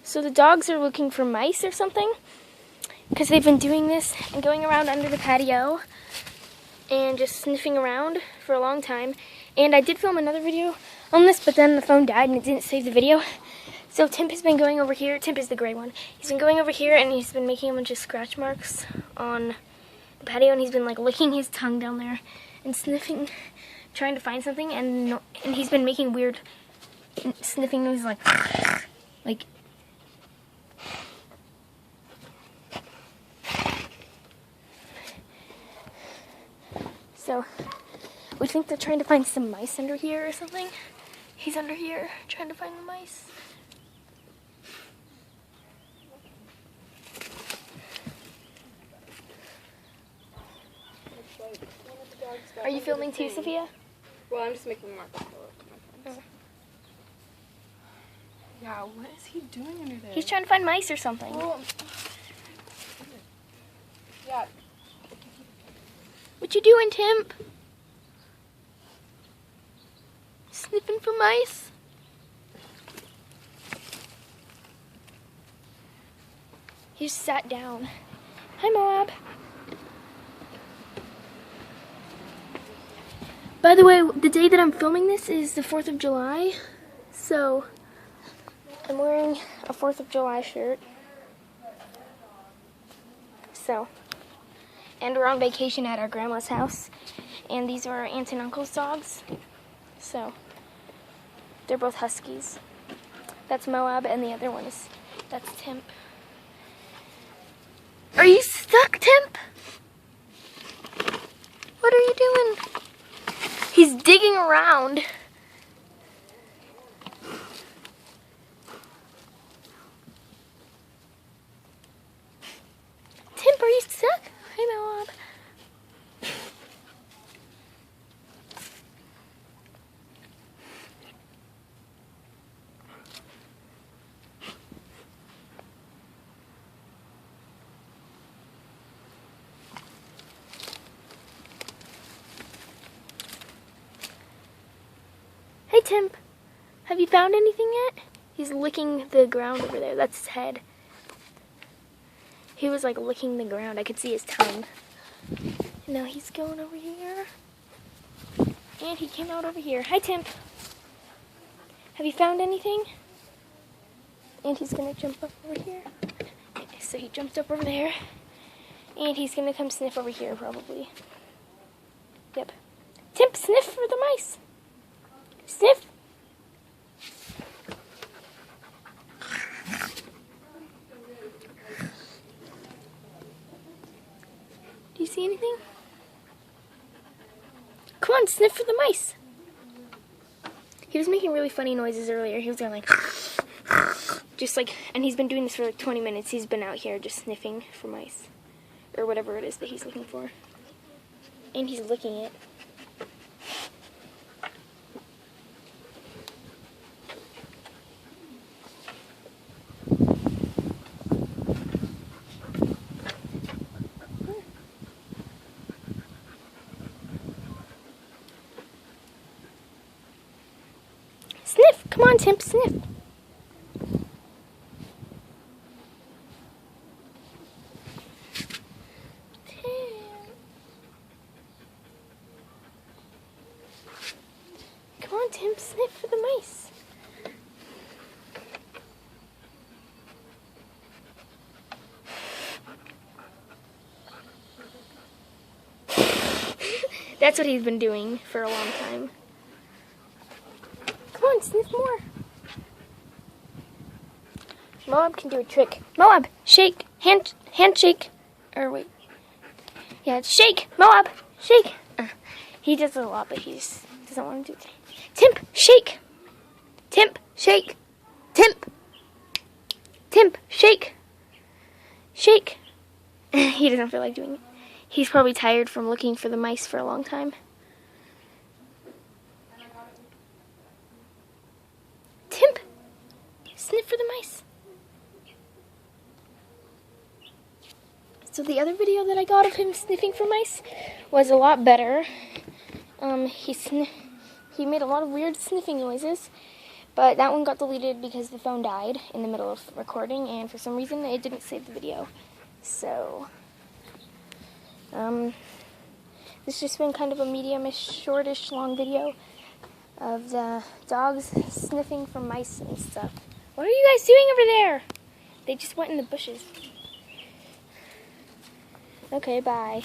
So the dogs are looking for mice or something, because they've been doing this and going around under the patio and just sniffing around for a long time. And I did film another video on this, but then the phone died and it didn't save the video. So Timp has been going over here. Timp is the gray one. He's been going over here and he's been making a bunch of scratch marks on the patio, and he's been like licking his tongue down there and sniffing, trying to find something, and he's been making weird sniffing noises like so we think they're trying to find some mice under here or something. He's under here trying to find the mice. Are you filming too, Sophia? Well, I'm just making marks. Yeah, what is he doing under there? He's trying to find mice or something. Oh. Yeah. What you doing, Timp? Sniffing for mice? He just sat down. Hi, Moab. By the way, the day that I'm filming this is the 4th of July, so I'm wearing a 4th of July shirt. So, and we're on vacation at our grandma's house, and these are our aunt and uncle's dogs. So, they're both Huskies. That's Moab, and the other one is, that's Timp. Are you stuck, Timp? What are you doing? He's digging around. Timp, are you stuck? Hi, Moab. Hey, Timp, have you found anything yet? He's licking the ground over there. That's his head. He was like licking the ground. I could see his tongue. And now he's going over here. And he came out over here. Hi, Timp. Have you found anything? And he's going to jump up over here. Okay, so he jumped up over there. And he's going to come sniff over here, probably. Yep. Timp, sniff for the mice. Sniff. Do you see anything? Come on, sniff for the mice. He was making really funny noises earlier. He was going like, just like, and he's been doing this for like 20 minutes. He's been out here just sniffing for mice, or whatever it is that he's looking for. And he's licking it. Sniff! Come on, Timp, sniff. Come on, Timp, sniff for the mice. That's what he's been doing for a long time. Come on, sniff more. Moab can do a trick. Moab, shake, handshake. Or wait. Yeah, shake, Moab, shake. He does it a lot, but he just doesn't want to do it. Timp, shake. Timp, shake. Timp. Timp, shake. Shake. He doesn't feel like doing it. He's probably tired from looking for the mice for a long time. Timp, sniff for the mice. So the other video that I got of him sniffing for mice was a lot better. He made a lot of weird sniffing noises, But that one got deleted because the phone died in the middle of recording, and for some reason it didn't save the video. So, this has just been kind of a medium-ish, shortish, long video of the dogs sniffing for mice and stuff. What are you guys doing over there? They just went in the bushes. Okay, bye.